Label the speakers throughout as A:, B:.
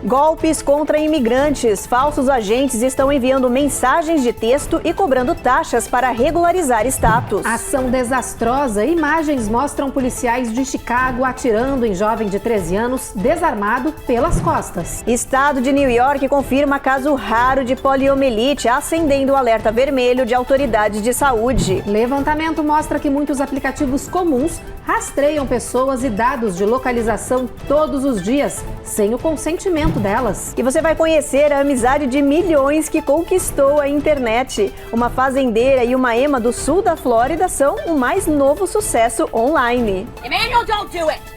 A: Golpes contra imigrantes. Falsos agentes estão enviando mensagens de texto e cobrando taxas para regularizar status.
B: Ação desastrosa. Imagens mostram policiais de Chicago atirando em jovem de 13 anos desarmado pelas costas.
A: Estado de New York confirma caso raro de poliomielite, acendendo o alerta vermelho de autoridades de saúde.
B: Levantamento mostra que muitos aplicativos comuns rastreiam pessoas e dados de localização todos os dias, sem o consentimento delas.
A: E você vai conhecer a amizade de milhões que conquistou a internet. Uma fazendeira e uma ema do sul da Flórida são o mais novo sucesso online.
C: Emmanuel, don't do it!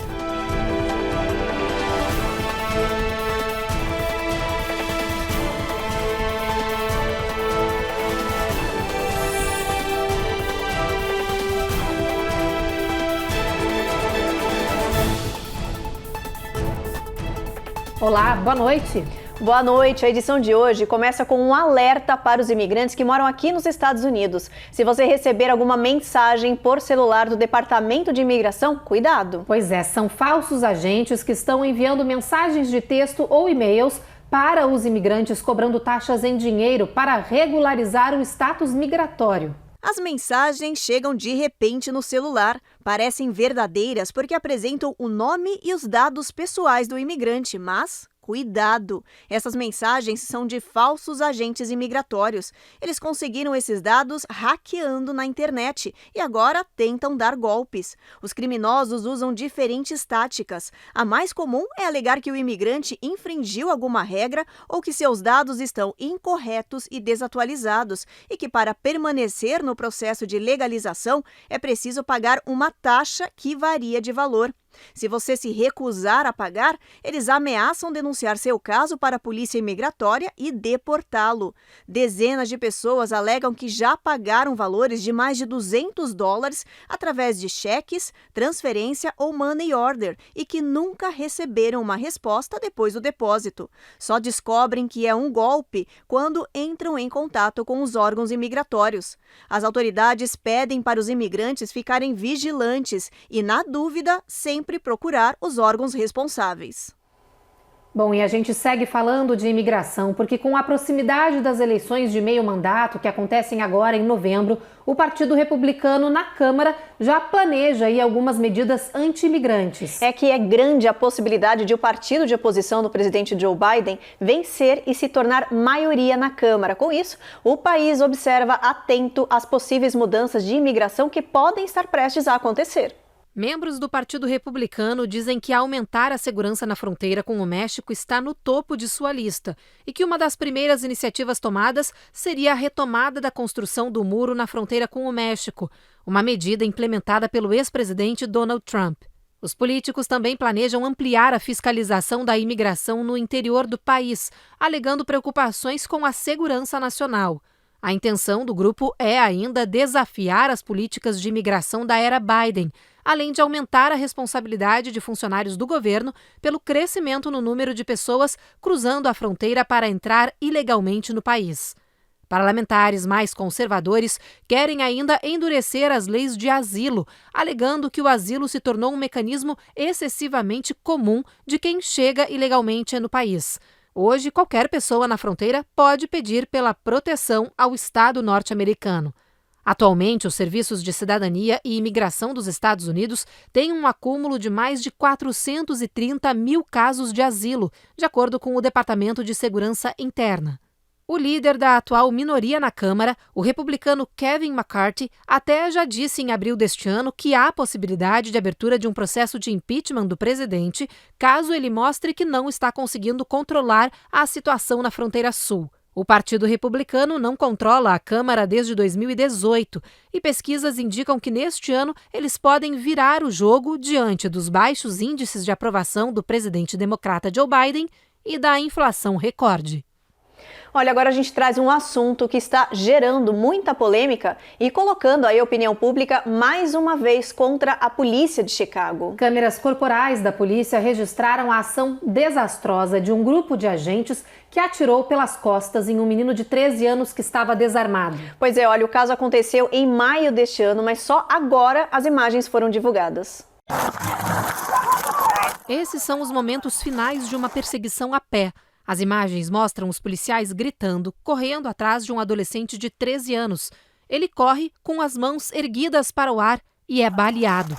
B: Olá, boa noite.
A: Boa noite. A edição de hoje começa com um alerta para os imigrantes que moram aqui nos Estados Unidos. Se você receber alguma mensagem por celular do Departamento de Imigração, cuidado.
B: Pois é, são falsos agentes que estão enviando mensagens de texto ou e-mails para os imigrantes, cobrando taxas em dinheiro para regularizar o status migratório.
A: As mensagens chegam de repente no celular, parecem verdadeiras porque apresentam o nome e os dados pessoais do imigrante, mas cuidado! Essas mensagens são de falsos agentes imigratórios. Eles conseguiram esses dados hackeando na internet e agora tentam dar golpes. Os criminosos usam diferentes táticas. A mais comum é alegar que o imigrante infringiu alguma regra ou que seus dados estão incorretos e desatualizados e que para permanecer no processo de legalização é preciso pagar uma taxa que varia de valor. Se você se recusar a pagar, eles ameaçam denunciar seu caso para a polícia imigratória e deportá-lo. Dezenas de pessoas alegam que já pagaram valores de mais de $200 através de cheques, transferência ou money order e que nunca receberam uma resposta depois do depósito. Só descobrem que é um golpe quando entram em contato com os órgãos imigratórios. As autoridades pedem para os imigrantes ficarem vigilantes e, na dúvida, sempre procurar os órgãos responsáveis.
B: Bom, e a gente segue falando de imigração, porque com a proximidade das eleições de meio mandato, que acontecem agora em novembro, o Partido Republicano na Câmara já planeja aí algumas medidas anti-imigrantes.
A: É que é grande a possibilidade de o partido de oposição do presidente Joe Biden vencer e se tornar maioria na Câmara. Com isso, o país observa atento às possíveis mudanças de imigração que podem estar prestes a acontecer.
B: Membros do Partido Republicano dizem que aumentar a segurança na fronteira com o México está no topo de sua lista e que uma das primeiras iniciativas tomadas seria a retomada da construção do muro na fronteira com o México, uma medida implementada pelo ex-presidente Donald Trump. Os políticos também planejam ampliar a fiscalização da imigração no interior do país, alegando preocupações com a segurança nacional. A intenção do grupo é ainda desafiar as políticas de imigração da era Biden, além de aumentar a responsabilidade de funcionários do governo pelo crescimento no número de pessoas cruzando a fronteira para entrar ilegalmente no país. Parlamentares mais conservadores querem ainda endurecer as leis de asilo, alegando que o asilo se tornou um mecanismo excessivamente comum de quem chega ilegalmente no país. Hoje, qualquer pessoa na fronteira pode pedir pela proteção ao Estado norte-americano. Atualmente, os serviços de cidadania e imigração dos Estados Unidos têm um acúmulo de mais de 430 mil casos de asilo, de acordo com o Departamento de Segurança Interna. O líder da atual minoria na Câmara, o republicano Kevin McCarthy, até já disse em abril deste ano que há possibilidade de abertura de um processo de impeachment do presidente, caso ele mostre que não está conseguindo controlar a situação na fronteira sul. O Partido Republicano não controla a Câmara desde 2018 e pesquisas indicam que neste ano eles podem virar o jogo diante dos baixos índices de aprovação do presidente democrata Joe Biden e da inflação recorde.
A: Olha, agora a gente traz um assunto que está gerando muita polêmica e colocando aí a opinião pública mais uma vez contra a polícia de Chicago.
B: Câmeras corporais da polícia registraram a ação desastrosa de um grupo de agentes que atirou pelas costas em um menino de 13 anos que estava desarmado.
A: Pois é, olha, o caso aconteceu em maio deste ano, mas só agora as imagens foram divulgadas.
B: Esses são os momentos finais de uma perseguição a pé. As imagens mostram os policiais gritando, correndo atrás de um adolescente de 13 anos. Ele corre com as mãos erguidas para o ar e é baleado.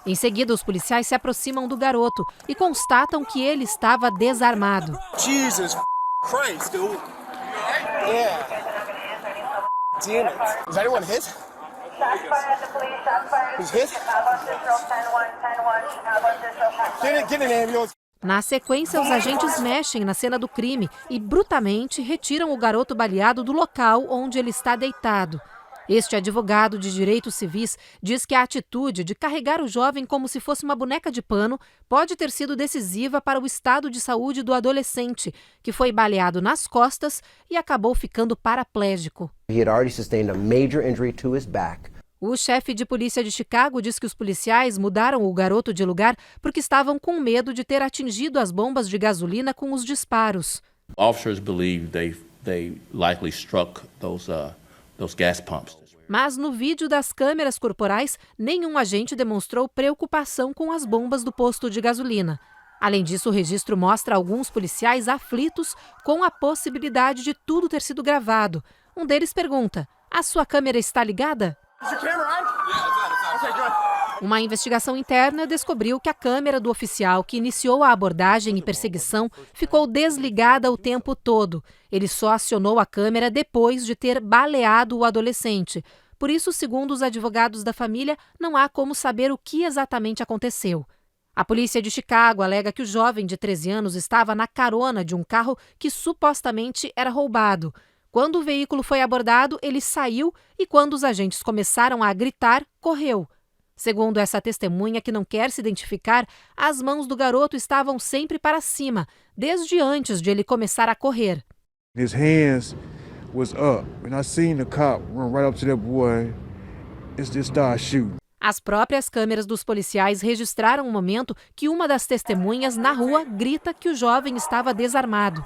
B: Em seguida, os policiais se aproximam do garoto e constatam que ele estava desarmado.
C: Jesus Christ, dude. Yeah. Damn it. Is anyone hit? Is hit? Get an ambulance.
B: Na sequência, os agentes mexem na cena do crime e brutalmente retiram o garoto baleado do local onde ele está deitado. Este advogado de direitos civis diz que a atitude de carregar o jovem como se fosse uma boneca de pano pode ter sido decisiva para o estado de saúde do adolescente, que foi baleado nas costas e acabou ficando paraplégico.
D: He had already sustained a major injury to his back.
B: O chefe de polícia de Chicago diz que os policiais mudaram o garoto de lugar porque estavam com medo de ter atingido as bombas de gasolina com os disparos.
E: Officers believe they likely struck those gas pumps.
B: Mas no vídeo das câmeras corporais, nenhum agente demonstrou preocupação com as bombas do posto de gasolina. Além disso, o registro mostra alguns policiais aflitos com a possibilidade de tudo ter sido gravado. Um deles pergunta: "A sua câmera está ligada?" Uma investigação interna descobriu que a câmera do oficial que iniciou a abordagem e perseguição ficou desligada o tempo todo. Ele só acionou a câmera depois de ter baleado o adolescente. Por isso, segundo os advogados da família, não há como saber o que exatamente aconteceu. A polícia de Chicago alega que o jovem de 13 anos estava na carona de um carro que supostamente era roubado. Quando o veículo foi abordado, ele saiu e, quando os agentes começaram a gritar, correu. Segundo essa testemunha, que não quer se identificar, as mãos do garoto estavam sempre para cima, desde antes de ele começar a correr.
F: His hands was up, and I seen the cop run right up to that boy and just start shooting.
B: As próprias câmeras dos policiais registraram o momento que uma das testemunhas na rua grita que o jovem estava desarmado.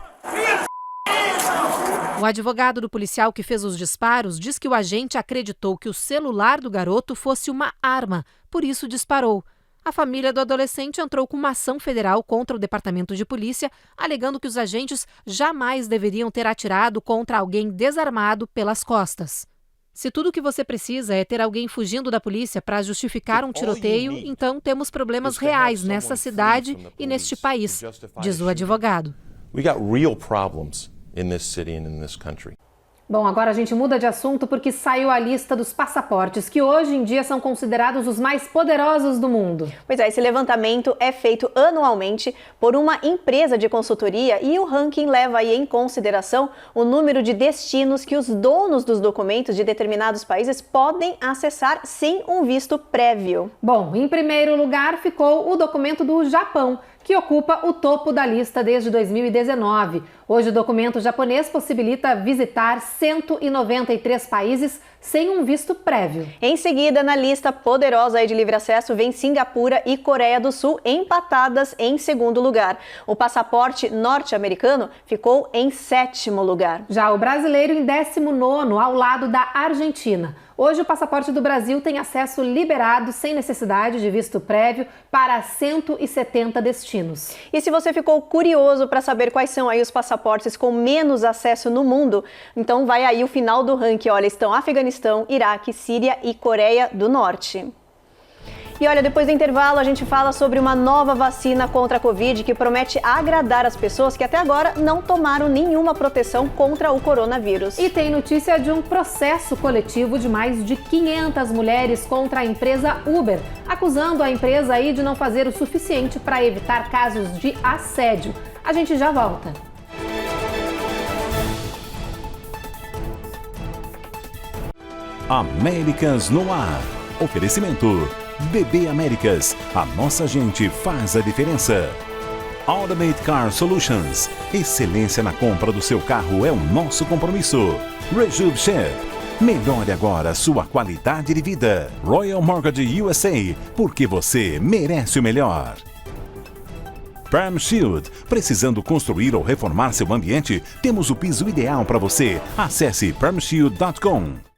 B: O advogado do policial que fez os disparos diz que o agente acreditou que o celular do garoto fosse uma arma, por isso disparou. A família do adolescente entrou com uma ação federal contra o departamento de polícia, alegando que os agentes jamais deveriam ter atirado contra alguém desarmado pelas costas. Se tudo o que você precisa é ter alguém fugindo da polícia para justificar um tiroteio, então temos problemas reais nessa cidade e neste país, diz o advogado.
G: We got real problems in this city and in this country.
B: Bom, agora a gente muda de assunto porque saiu a lista dos passaportes, que hoje em dia são considerados os mais poderosos do mundo.
A: Pois é, esse levantamento é feito anualmente por uma empresa de consultoria e o ranking leva aí em consideração o número de destinos que os donos dos documentos de determinados países podem acessar sem um visto prévio.
B: Bom, em primeiro lugar ficou o documento do Japão, que ocupa o topo da lista desde 2019. Hoje, o documento japonês possibilita visitar 193 países sem um visto prévio.
A: Em seguida, na lista poderosa de livre acesso, vem Singapura e Coreia do Sul, empatadas em segundo lugar. O passaporte norte-americano ficou em 7º lugar.
B: Já o brasileiro em 19º, ao lado da Argentina. Hoje, o passaporte do Brasil tem acesso liberado, sem necessidade de visto prévio, para 170 destinos.
A: E se você ficou curioso para saber quais são aí os passaportes com menos acesso no mundo, então vai aí o final do ranking. Olha, estão Afeganistão, Iraque, Síria e Coreia do Norte. E olha, depois do intervalo a gente fala sobre uma nova vacina contra a Covid que promete agradar as pessoas que até agora não tomaram nenhuma proteção contra o coronavírus.
B: E tem notícia de um processo coletivo de mais de 500 mulheres contra a empresa Uber, acusando a empresa aí de não fazer o suficiente para evitar casos de assédio. A gente já volta.
H: Américas no ar. Oferecimento BB Américas, a nossa gente faz a diferença. Automate Car Solutions, excelência na compra do seu carro é o nosso compromisso. Rejub Chef, melhore agora sua qualidade de vida. Royal Mortgage USA, porque você merece o melhor. Perm Shield, precisando construir ou reformar seu ambiente? Temos o piso ideal para você. Acesse permshield.com.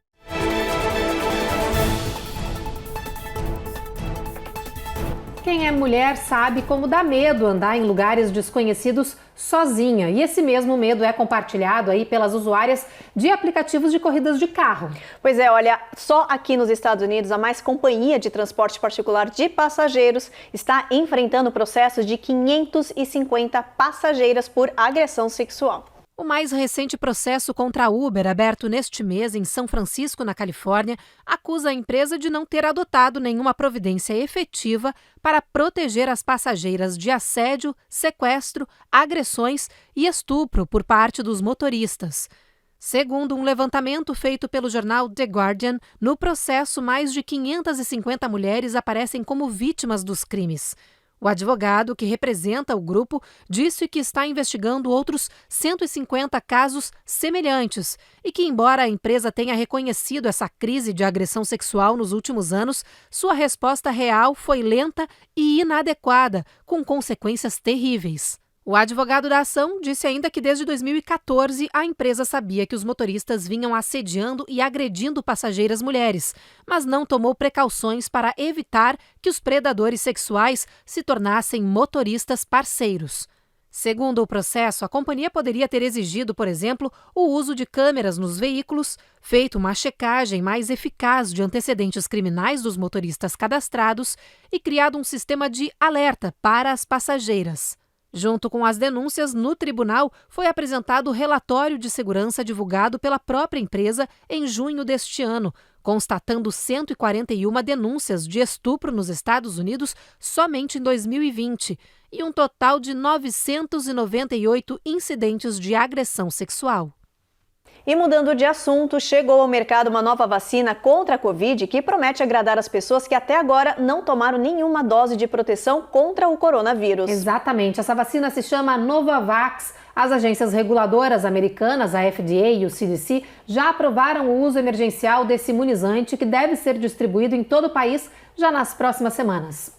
B: mulher sabe como dá medo andar em lugares desconhecidos sozinha. E esse mesmo medo é compartilhado aí pelas usuárias de aplicativos de corridas de carro.
A: Pois é, olha, só aqui nos Estados Unidos a Mais Companhia de Transporte Particular de Passageiros está enfrentando processos de 550 passageiras por agressão sexual.
B: O mais recente processo contra a Uber, aberto neste mês em São Francisco, na Califórnia, acusa a empresa de não ter adotado nenhuma providência efetiva para proteger as passageiras de assédio, sequestro, agressões e estupro por parte dos motoristas. Segundo um levantamento feito pelo jornal The Guardian, no processo mais de 550 mulheres aparecem como vítimas dos crimes. O advogado que representa o grupo disse que está investigando outros 150 casos semelhantes e que, embora a empresa tenha reconhecido essa crise de agressão sexual nos últimos anos, sua resposta real foi lenta e inadequada, com consequências terríveis. O advogado da ação disse ainda que desde 2014 a empresa sabia que os motoristas vinham assediando e agredindo passageiras mulheres, mas não tomou precauções para evitar que os predadores sexuais se tornassem motoristas parceiros. Segundo o processo, a companhia poderia ter exigido, por exemplo, o uso de câmeras nos veículos, feito uma checagem mais eficaz de antecedentes criminais dos motoristas cadastrados e criado um sistema de alerta para as passageiras. Junto com as denúncias, no tribunal foi apresentado o relatório de segurança divulgado pela própria empresa em junho deste ano, constatando 141 denúncias de estupro nos Estados Unidos somente em 2020 e um total de 998 incidentes de agressão sexual.
A: E mudando de assunto, chegou ao mercado uma nova vacina contra a Covid que promete agradar as pessoas que até agora não tomaram nenhuma dose de proteção contra o coronavírus.
B: Exatamente, essa vacina se chama Novavax. As agências reguladoras americanas, a FDA e o CDC, já aprovaram o uso emergencial desse imunizante que deve ser distribuído em todo o país já nas próximas semanas.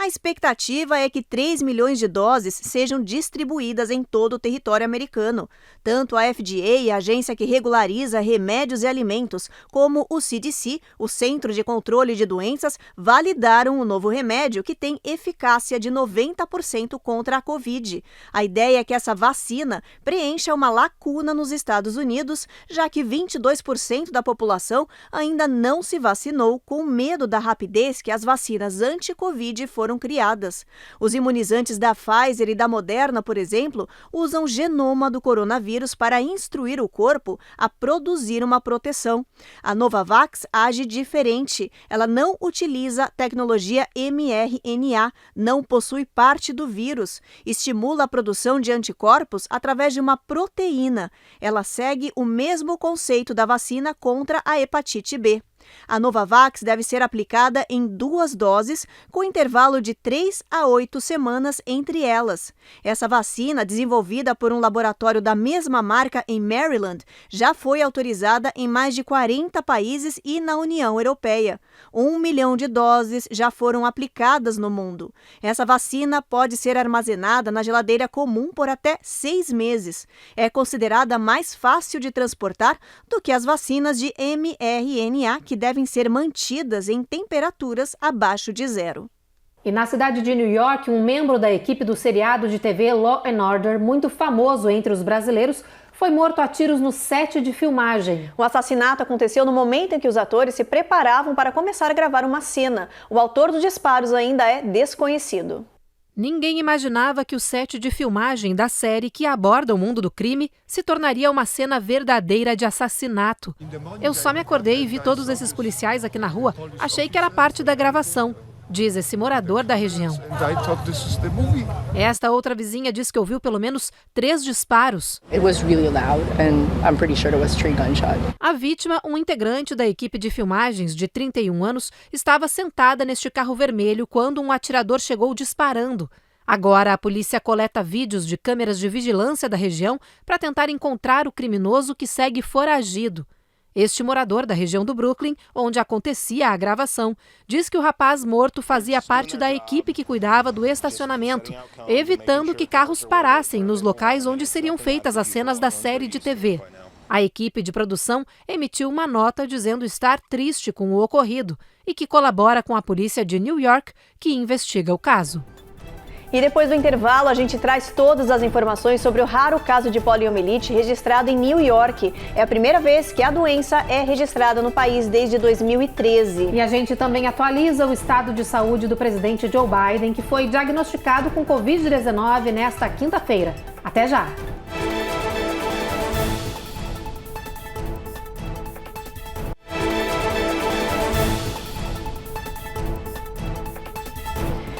A: A expectativa é que 3 milhões de doses sejam distribuídas em todo o território americano. Tanto a FDA, a agência que regulariza remédios e alimentos, como o CDC, o Centro de Controle de Doenças, validaram o novo remédio que tem eficácia de 90% contra a Covid. A ideia é que essa vacina preencha uma lacuna nos Estados Unidos, já que 22% da população ainda não se vacinou, com medo da rapidez que as vacinas anti-Covid foram criadas. Os imunizantes da Pfizer e da Moderna, por exemplo, usam o genoma do coronavírus para instruir o corpo a produzir uma proteção. A Novavax age diferente. Ela não utiliza tecnologia mRNA, não possui parte do vírus, estimula a produção de anticorpos através de uma proteína. Ela segue o mesmo conceito da vacina contra a hepatite B. A Novavax deve ser aplicada em 2 doses, com intervalo de 3 a 8 semanas entre elas. Essa vacina, desenvolvida por um laboratório da mesma marca em Maryland, já foi autorizada em mais de 40 países e na União Europeia. 1 milhão de doses já foram aplicadas no mundo. Essa vacina pode ser armazenada na geladeira comum por até 6 meses. É considerada mais fácil de transportar do que as vacinas de mRNA, que devem ser mantidas em temperaturas abaixo de 0.
B: E na cidade de New York, um membro da equipe do seriado de TV Law & Order, muito famoso entre os brasileiros, foi morto a tiros no set de filmagem.
A: O assassinato aconteceu no momento em que os atores se preparavam para começar a gravar uma cena. O autor dos disparos ainda é desconhecido.
B: Ninguém imaginava que o set de filmagem da série que aborda o mundo do crime se tornaria uma cena verdadeira de assassinato. Eu só me acordei e vi todos esses policiais aqui na rua. Achei que era parte da gravação, diz esse morador da região. Esta outra vizinha diz que ouviu pelo menos 3 disparos. A vítima, um integrante da equipe de filmagens de 31 anos, estava sentada neste carro vermelho quando um atirador chegou disparando. Agora, a polícia coleta vídeos de câmeras de vigilância da região para tentar encontrar o criminoso que segue foragido. Este morador da região do Brooklyn, onde acontecia a gravação, diz que o rapaz morto fazia parte da equipe que cuidava do estacionamento, evitando que carros parassem nos locais onde seriam feitas as cenas da série de TV. A equipe de produção emitiu uma nota dizendo estar triste com o ocorrido e que colabora com a polícia de New York, que investiga o caso.
A: E depois do intervalo, a gente traz todas as informações sobre o raro caso de poliomielite registrado em New York. É a primeira vez que a doença é registrada no país desde 2013.
B: E a gente também atualiza o estado de saúde do presidente Joe Biden, que foi diagnosticado com Covid-19 nesta quinta-feira. Até já!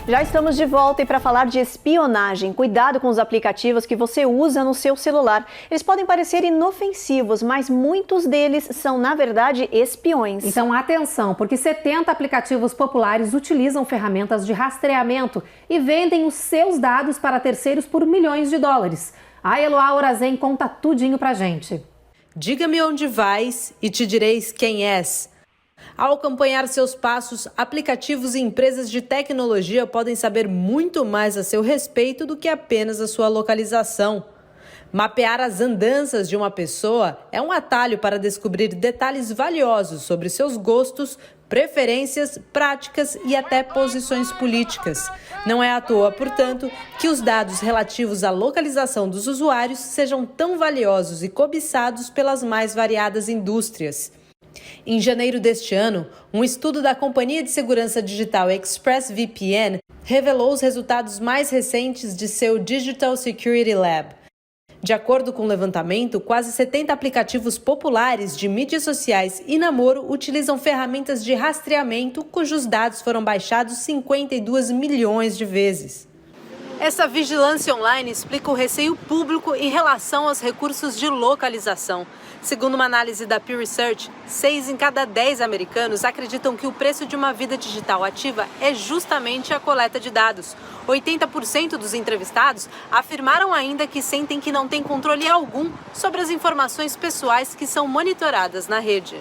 A: Já estamos de volta e para falar de espionagem, cuidado com os aplicativos que você usa no seu celular. Eles podem parecer inofensivos, mas muitos deles são, na verdade, espiões.
B: Então, atenção, porque 70 aplicativos populares utilizam ferramentas de rastreamento e vendem os seus dados para terceiros por milhões de dólares. A Eloá Orazen conta tudinho pra gente.
I: Diga-me onde vais e te direis quem és. Ao acompanhar seus passos, aplicativos e empresas de tecnologia podem saber muito mais a seu respeito do que apenas a sua localização. Mapear as andanças de uma pessoa é um atalho para descobrir detalhes valiosos sobre seus gostos, preferências, práticas e até posições políticas. Não é à toa, portanto, que os dados relativos à localização dos usuários sejam tão valiosos e cobiçados pelas mais variadas indústrias. Em janeiro deste ano, um estudo da companhia de segurança digital ExpressVPN revelou os resultados mais recentes de seu Digital Security Lab. De acordo com o levantamento, quase 70 aplicativos populares de mídias sociais e namoro utilizam ferramentas de rastreamento cujos dados foram baixados 52 milhões de vezes. Essa vigilância online explica o receio público em relação aos recursos de localização. Segundo uma análise da Pew Research, 6 em cada 10 americanos acreditam que o preço de uma vida digital ativa é justamente a coleta de dados. 80% dos entrevistados afirmaram ainda que sentem que não têm controle algum sobre as informações pessoais que são monitoradas na rede.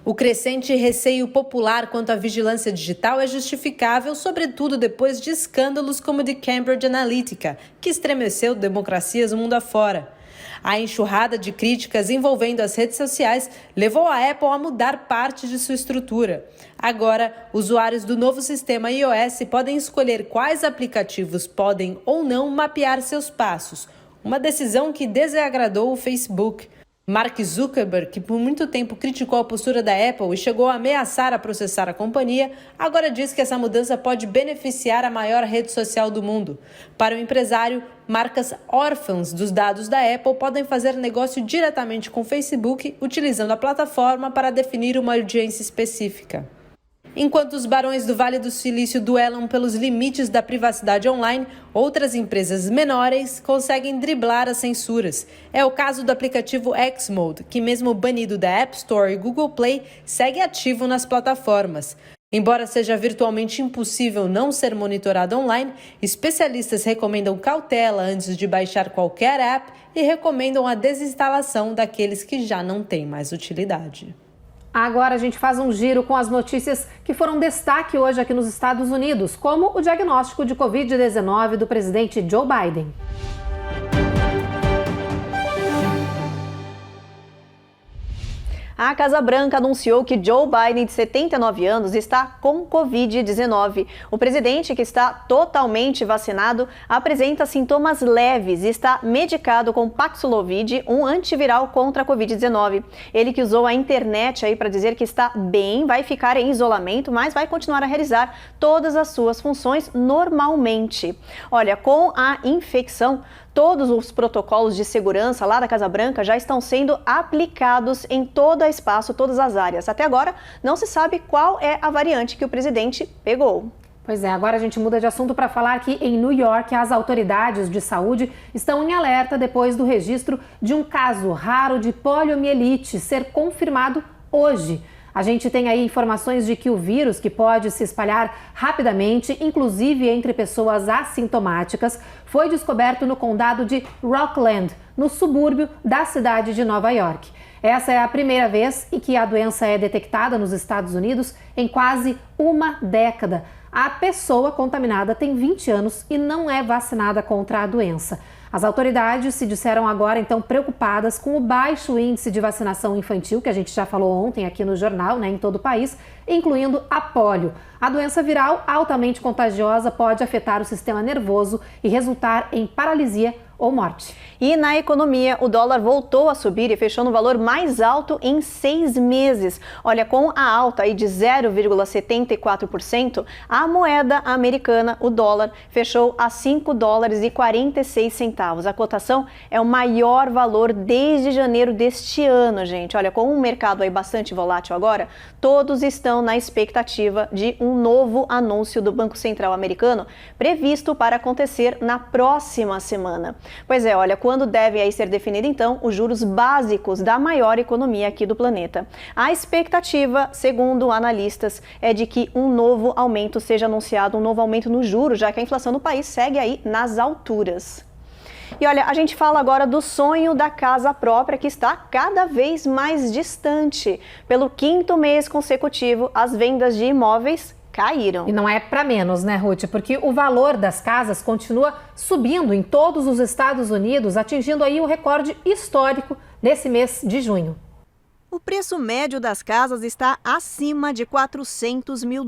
I: O crescente receio popular quanto à vigilância digital é justificável, sobretudo depois de escândalos como o de Cambridge Analytica, que estremeceu democracias mundo afora. A enxurrada de críticas envolvendo as redes sociais levou a Apple a mudar parte de sua estrutura. Agora, usuários do novo sistema iOS podem escolher quais aplicativos podem ou não mapear seus passos, uma decisão que desagradou o Facebook. Mark Zuckerberg, que por muito tempo criticou a postura da Apple e chegou a ameaçar a processar a companhia, agora diz que essa mudança pode beneficiar a maior rede social do mundo. Para o empresário, marcas órfãs dos dados da Apple podem fazer negócio diretamente com o Facebook, utilizando a plataforma para definir uma audiência específica. Enquanto os barões do Vale do Silício duelam pelos limites da privacidade online, outras empresas menores conseguem driblar as censuras. É o caso do aplicativo Xmode, que mesmo banido da App Store e Google Play, segue ativo nas plataformas. Embora seja virtualmente impossível não ser monitorado online, especialistas recomendam cautela antes de baixar qualquer app e recomendam a desinstalação daqueles que já não têm mais utilidade.
B: Agora a gente faz um giro com as notícias que foram destaque hoje aqui nos Estados Unidos, como o diagnóstico de Covid-19 do presidente Joe Biden.
A: A Casa Branca anunciou que Joe Biden, de 79 anos, está com Covid-19. O presidente, que está totalmente vacinado, apresenta sintomas leves e está medicado com Paxlovid, um antiviral contra a Covid-19. Ele que usou a internet aí para dizer que está bem, vai ficar em isolamento, mas vai continuar a realizar todas as suas funções normalmente. Olha, com a infecção, todos os protocolos de segurança lá da Casa Branca já estão sendo aplicados em todo o espaço, todas as áreas. Até agora, não se sabe qual é a variante que o presidente pegou.
B: Pois é, agora a gente muda de assunto para falar que em New York as autoridades de saúde estão em alerta depois do registro de um caso raro de poliomielite ser confirmado hoje. A gente tem aí informações de que o vírus, que pode se espalhar rapidamente, inclusive entre pessoas assintomáticas, foi descoberto no condado de Rockland, no subúrbio da cidade de Nova York. Essa é a primeira vez em que a doença é detectada nos Estados Unidos em quase uma década. a pessoa contaminada tem 20 anos e não é vacinada contra a doença. As autoridades se disseram agora, então, preocupadas com o baixo índice de vacinação infantil, que a gente já falou ontem aqui no jornal, em todo o país, incluindo a pólio. A doença viral altamente contagiosa pode afetar o sistema nervoso e resultar em paralisia ou morte.
A: E na economia, o dólar voltou a subir e fechou no valor mais alto em 6 meses. Olha, com a alta aí de 0,74%, a moeda americana, o dólar, fechou a $5,46. A cotação é o maior valor desde janeiro deste ano, gente. Olha, com um mercado aí bastante volátil agora, todos estão na expectativa de um novo anúncio do Banco Central americano previsto para acontecer na próxima semana. Pois é, olha, quando devem aí ser definidos, então, os juros básicos da maior economia aqui do planeta. A expectativa, segundo analistas, é de que um novo aumento seja anunciado, um novo aumento no juro, já que a inflação no país segue aí nas alturas. E olha, a gente fala agora do sonho da casa própria, que está cada vez mais distante. Pelo 5º mês consecutivo, as vendas de imóveis caíram.
B: E não é para menos, né, Ruth? Porque o valor das casas continua subindo em todos os Estados Unidos, atingindo aí o recorde histórico nesse mês de junho.
A: O preço médio das casas está acima de $400 mil.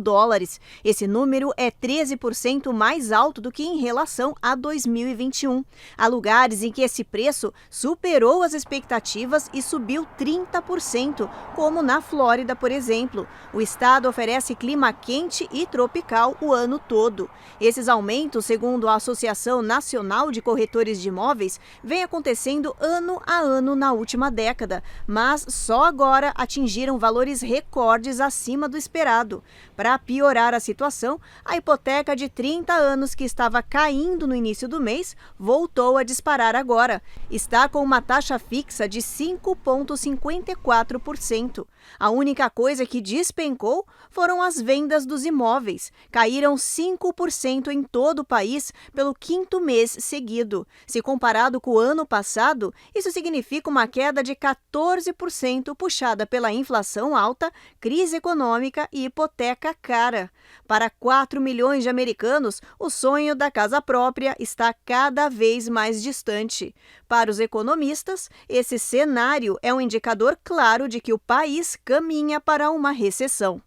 A: Esse número é 13% mais alto do que em relação a 2021. Há lugares em que esse preço superou as expectativas e subiu 30%, como na Flórida, por exemplo. O estado oferece clima quente e tropical o ano todo. Esses aumentos, segundo a Associação Nacional de Corretores de Imóveis, vêm acontecendo ano a ano na última década, mas só agora atingiram valores recordes acima do esperado. Para piorar a situação, a hipoteca de 30 anos que estava caindo no início do mês voltou a disparar agora. Está com uma taxa fixa de 5,54%. A única coisa que despencou foram as vendas dos imóveis. Caíram 5% em todo o país pelo 5º mês seguido. Se comparado com o ano passado, isso significa uma queda de 14%, puxada pela inflação alta, crise econômica e hipoteca cara. Para 4 milhões de americanos, o sonho da casa própria está cada vez mais distante. Para os economistas, esse cenário é um indicador claro de que o país caminha para uma recessão.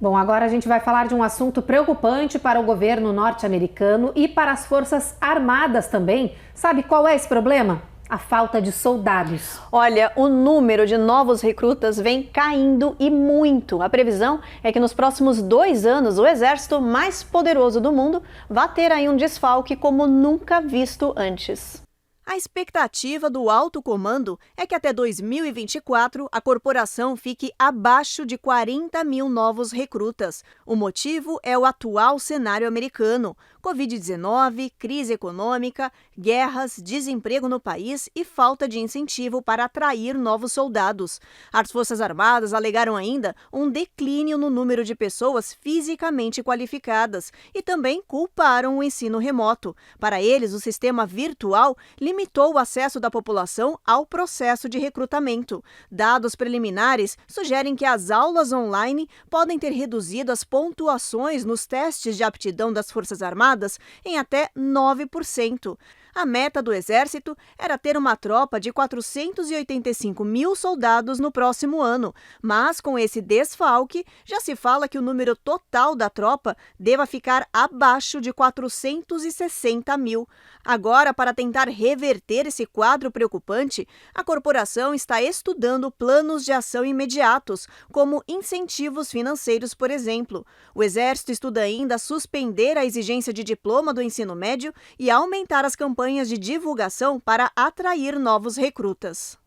B: Bom, agora a gente vai falar de um assunto preocupante para o governo norte-americano e para as Forças Armadas também. Sabe qual é esse problema? A falta de soldados.
A: Olha, o número de novos recrutas vem caindo e muito. A previsão é que nos próximos 2 anos o exército mais poderoso do mundo vai ter aí um desfalque como nunca visto antes. A expectativa do alto comando é que até 2024 a corporação fique abaixo de 40 mil novos recrutas. O motivo é o atual cenário americano: Covid-19, crise econômica, guerras, desemprego no país e falta de incentivo para atrair novos soldados. As Forças Armadas alegaram ainda um declínio no número de pessoas fisicamente qualificadas e também culparam o ensino remoto. Para eles, o sistema virtual limitou o acesso da população ao processo de recrutamento. Dados preliminares sugerem que as aulas online podem ter reduzido as pontuações nos testes de aptidão das Forças Armadas em até 9%. A meta do Exército era ter uma tropa de 485 mil soldados no próximo ano, mas com esse desfalque, já se fala que o número total da tropa deva ficar abaixo de 460 mil. Agora, para tentar reverter esse quadro preocupante, a corporação está estudando planos de ação imediatos, como incentivos financeiros, por exemplo. O Exército estuda ainda suspender a exigência de diploma do ensino médio e aumentar as campanhas de divulgação para atrair novos recrutas.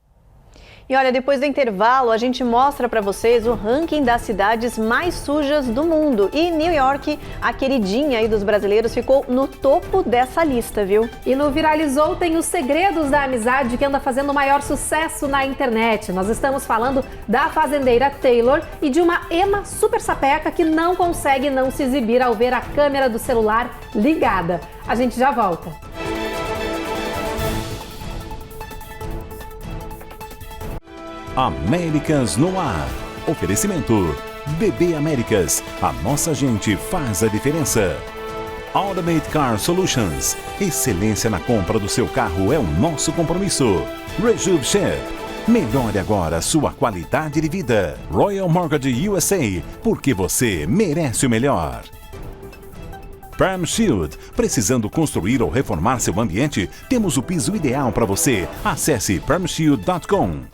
A: E olha, depois do intervalo, a gente mostra para vocês o ranking das cidades mais sujas do mundo. E New York, a queridinha aí dos brasileiros, ficou no topo dessa lista, viu?
B: E no Viralizou tem os segredos da amizade que anda fazendo o maior sucesso na internet. Nós estamos falando da fazendeira Taylor e de uma Ema super sapeca que não consegue não se exibir ao ver a câmera do celular ligada. A gente já volta.
H: Américas no ar. Oferecimento BB Américas, a nossa gente faz a diferença. Automate Car Solutions, excelência na compra do seu carro é o nosso compromisso. Rejuve Shep, melhore agora sua qualidade de vida. Royal Mortgage USA, porque você merece o melhor. Perm Shield, precisando construir ou reformar seu ambiente? Temos o piso ideal para você. Acesse permshield.com.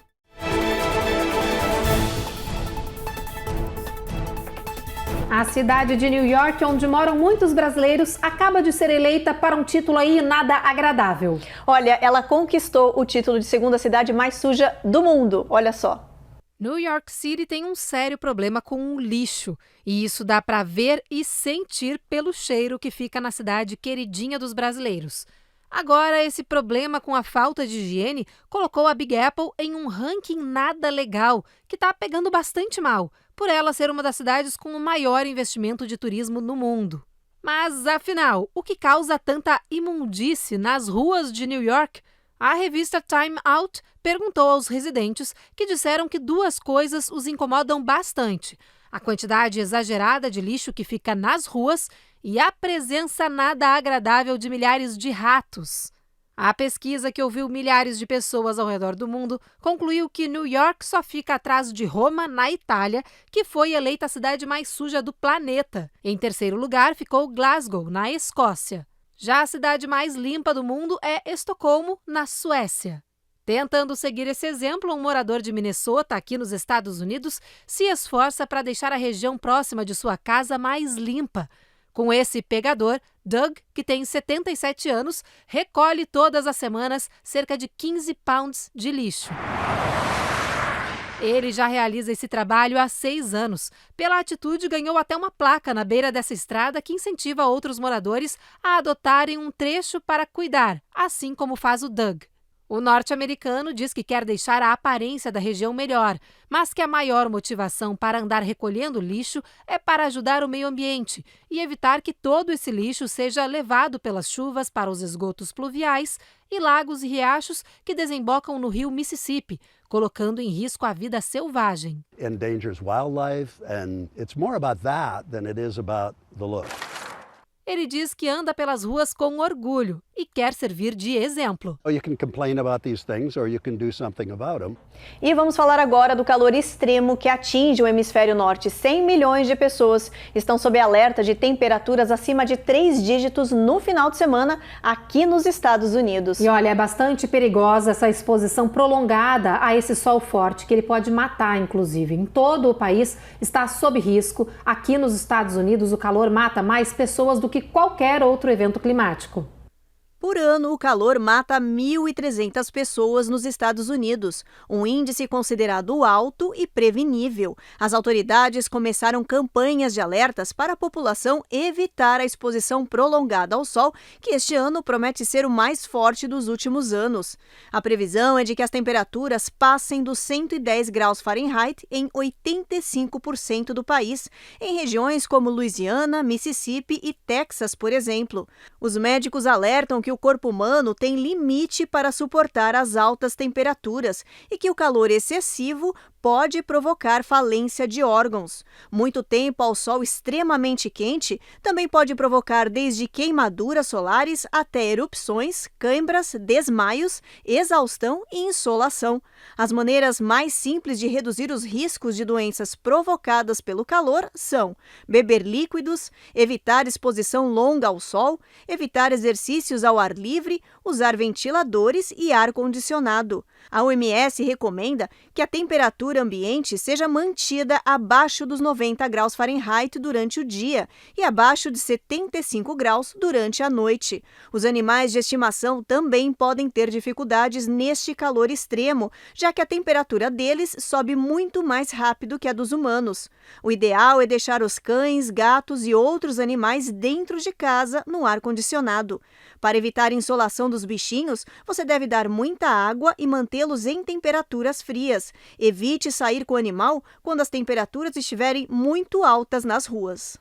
B: A cidade de New York, onde moram muitos brasileiros, acaba de ser eleita para um título aí nada agradável.
A: Olha, ela conquistou o título de segunda cidade mais suja do mundo. Olha só.
B: New York City tem um sério problema com o lixo. E isso dá para ver e sentir pelo cheiro que fica na cidade queridinha dos brasileiros. Agora, esse problema com a falta de higiene colocou a Big Apple em um ranking nada legal, que está pegando bastante mal, por ela ser uma das cidades com o maior investimento de turismo no mundo. Mas, afinal, o que causa tanta imundície nas ruas de New York? A revista Time Out perguntou aos residentes, que disseram que duas coisas os incomodam bastante: a quantidade exagerada de lixo que fica nas ruas e a presença nada agradável de milhares de ratos. A pesquisa, que ouviu milhares de pessoas ao redor do mundo, concluiu que New York só fica atrás de Roma, na Itália, que foi eleita a cidade mais suja do planeta. Em terceiro lugar ficou Glasgow, na Escócia. Já a cidade mais limpa do mundo é Estocolmo, na Suécia. Tentando seguir esse exemplo, um morador de Minnesota, aqui nos Estados Unidos, se esforça para deixar a região próxima de sua casa mais limpa. Com esse pegador, Doug, que tem 77 anos, recolhe todas as semanas cerca de 15 pounds de lixo. Ele já realiza esse trabalho há 6 anos. Pela atitude, ganhou até uma placa na beira dessa estrada que incentiva outros moradores a adotarem um trecho para cuidar, assim como faz o Doug. O norte-americano diz que quer deixar a aparência da região melhor, mas que a maior motivação para andar recolhendo lixo é para ajudar o meio ambiente e evitar que todo esse lixo seja levado pelas chuvas para os esgotos pluviais e lagos e riachos que desembocam no rio Mississippi, colocando em risco a vida selvagem.
J: Endangers wildlife, and it's more about that than it is about the look.
B: Ele diz que anda pelas ruas com orgulho e quer servir de exemplo.
J: You can complain about these things or you can do something about them.
A: E vamos falar agora do calor extremo que atinge o hemisfério norte. 100 milhões de pessoas estão sob alerta de temperaturas acima de 3 dígitos no final de semana aqui nos Estados Unidos.
B: E olha, é bastante perigosa essa exposição prolongada a esse sol forte, que ele pode matar, inclusive. Em todo o país está sob risco. Aqui nos Estados Unidos, o calor mata mais pessoas do que qualquer outro evento climático.
A: Por ano, o calor mata 1.300 pessoas nos Estados Unidos, um índice considerado alto e prevenível. As autoridades começaram campanhas de alertas para a população evitar a exposição prolongada ao sol, que este ano promete ser o mais forte dos últimos anos. A previsão é de que as temperaturas passem dos 110 graus Fahrenheit em 85% do país, em regiões como Louisiana, Mississippi e Texas, por exemplo. Os médicos alertam que o corpo humano tem limite para suportar as altas temperaturas e que o calor excessivo pode provocar falência de órgãos. Muito tempo ao sol extremamente quente também pode provocar desde queimaduras solares até erupções, câimbras, desmaios, exaustão e insolação. As maneiras mais simples de reduzir os riscos de doenças provocadas pelo calor são beber líquidos, evitar exposição longa ao sol, evitar exercícios ao ar livre, usar ventiladores e ar-condicionado. A OMS recomenda que a temperatura ambiente seja mantida abaixo dos 90 graus Fahrenheit durante o dia e abaixo de 75 graus durante a noite. Os animais de estimação também podem ter dificuldades neste calor extremo, já que a temperatura deles sobe muito mais rápido que a dos humanos. O ideal é deixar os cães, gatos e outros animais dentro de casa no ar-condicionado. Para evitar a insolação dos bichinhos, você deve dar muita água e mantê-los em temperaturas frias. Evite sair com o animal quando as temperaturas estiverem muito altas nas ruas.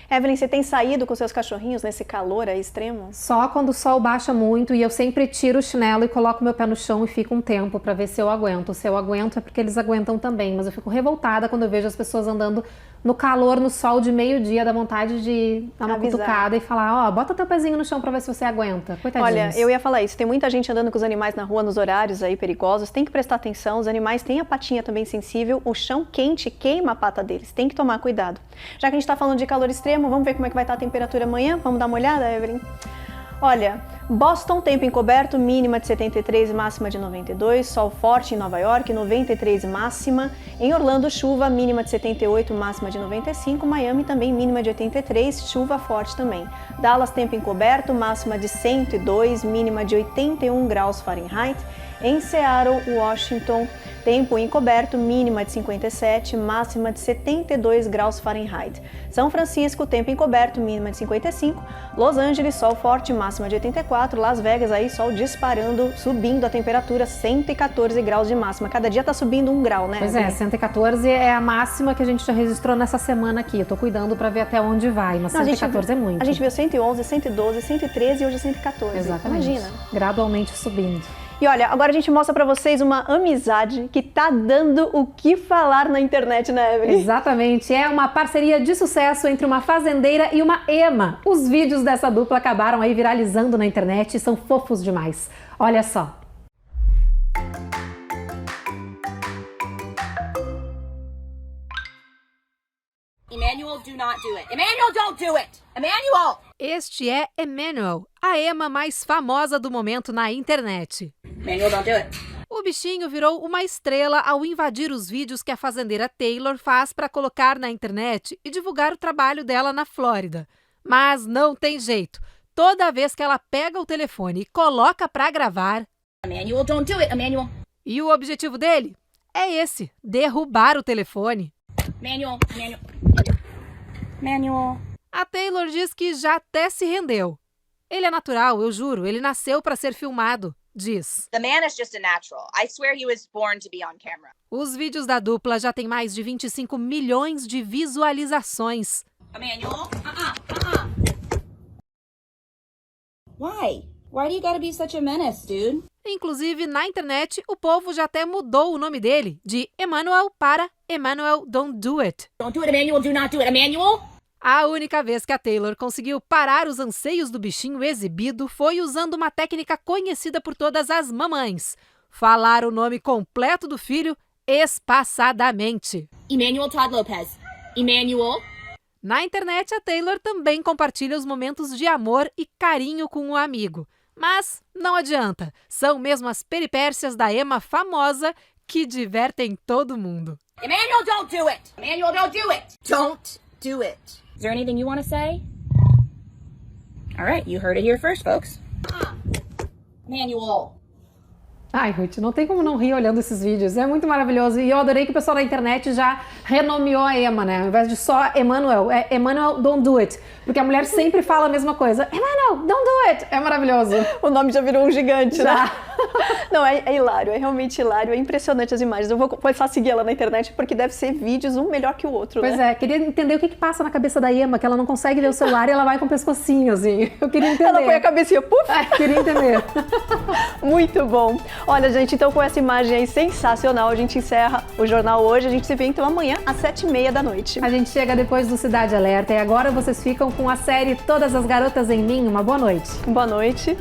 A: Evelyn, você tem saído com seus cachorrinhos nesse calor aí extremo?
B: Só quando o sol baixa muito e eu sempre tiro o chinelo e coloco meu pé no chão e fico um tempo pra ver se eu aguento. Se eu aguento é porque eles aguentam também, mas eu fico revoltada quando eu vejo as pessoas andando no calor, no sol de meio-dia, dá vontade de dar uma cutucada e falar, bota teu pezinho no chão pra ver se você aguenta. Coitadinhos.
A: Olha, eu ia falar isso, tem muita gente andando com os animais na rua nos horários aí perigosos, tem que prestar atenção, os animais têm a patinha também sensível, o chão quente queima a pata deles, tem que tomar cuidado. Já que a gente tá falando de calor extremo, vamos ver como é que vai estar a temperatura amanhã? Vamos dar uma olhada, Evelyn? Olha, Boston, tempo encoberto, mínima de 73 e máxima de 92, sol forte em Nova York, 93 máxima. Em Orlando, chuva, mínima de 78, máxima de 95. Miami também, mínima de 83, chuva forte também. Dallas, tempo encoberto, máxima de 102, mínima de 81 graus Fahrenheit. Em Seattle, Washington, tempo encoberto, mínima de 57, máxima de 72 graus Fahrenheit. São Francisco, tempo encoberto, mínima de 55. Los Angeles, sol forte, máxima de 84. Las Vegas, aí sol disparando, subindo a temperatura, 114 graus de máxima. Cada dia tá subindo 1 grau, né?
B: Pois é, 114 é a máxima que a gente já registrou nessa semana aqui. Eu tô cuidando pra ver até onde vai, mas 114 é muito.
A: A gente viu 111, 112, 113 e hoje 114.
B: Exatamente.
A: Imagina.
B: Gradualmente subindo.
A: E olha, agora a gente mostra pra vocês uma amizade que tá dando o que falar na internet, né, Evelyn?
B: Exatamente, é uma parceria de sucesso entre uma fazendeira e uma ema. Os vídeos dessa dupla acabaram aí viralizando na internet e são fofos demais. Olha só.
K: Emmanuel, do not do it. Emmanuel, don't do it! Emmanuel!
B: Este é Emmanuel, a ema mais famosa do momento na internet.
K: Emmanuel, don't do it.
B: O bichinho virou uma estrela ao invadir os vídeos que a fazendeira Taylor faz para colocar na internet e divulgar o trabalho dela na Flórida. Mas não tem jeito. Toda vez que ela pega o telefone e coloca para gravar...
K: Emmanuel, don't do it, Emmanuel.
B: E o objetivo dele é esse, derrubar o telefone.
K: Emmanuel, Emmanuel. Emmanuel.
B: A Taylor diz que já até se rendeu. Ele é natural, eu juro, ele nasceu para ser filmado, diz.
K: The man is just a natural. I swear he was born to be on camera.
B: Os vídeos da dupla já têm mais de 25 milhões de visualizações.
K: Emmanuel, Why? Why do you gotta be such a menace, dude?
B: Inclusive, na internet, o povo já até mudou o nome dele de Emmanuel para Emmanuel Don't Do It.
K: Don't do it, Emmanuel, do not do it, Emmanuel!
B: A única vez que a Taylor conseguiu parar os anseios do bichinho exibido foi usando uma técnica conhecida por todas as mamães: falar o nome completo do filho espaçadamente.
K: Emmanuel Todd Lopez. Emmanuel.
B: Na internet, a Taylor também compartilha os momentos de amor e carinho com o amigo. Mas não adianta, são mesmo as peripécias da ema famosa que divertem todo mundo.
K: Emmanuel, don't do it! Emmanuel, don't do it! Don't do it. Is there anything you want to say? All right, you heard it here first, folks. Emmanuel.
B: Ai, Ruth, não tem como não rir olhando esses vídeos, é muito maravilhoso. E eu adorei que o pessoal na internet já renomeou a ema, né? Ao invés de só Emmanuel, é Emmanuel Don't Do It. Porque a mulher sempre fala a mesma coisa. Emmanuel, don't do it! É maravilhoso.
A: O nome já virou um gigante,
B: já.
A: Né? Não, é hilário, é realmente hilário, é impressionante as imagens. Eu vou começar a seguir ela na internet porque deve ser vídeos um melhor que o outro,
B: Pois
A: né?
B: é, queria entender o que passa na cabeça da ema, que ela não consegue ver o celular e ela vai com o pescocinho, assim. Eu queria entender.
A: Ela põe a cabecinha, puf!
B: Queria entender.
A: Muito bom. Olha, gente, então com essa imagem aí sensacional, a gente encerra o jornal hoje. A gente se vê então amanhã às 7h30 da noite.
B: A gente chega depois do Cidade Alerta e agora vocês ficam com a série Todas as Garotas em Mim. Uma boa noite.
A: Boa noite.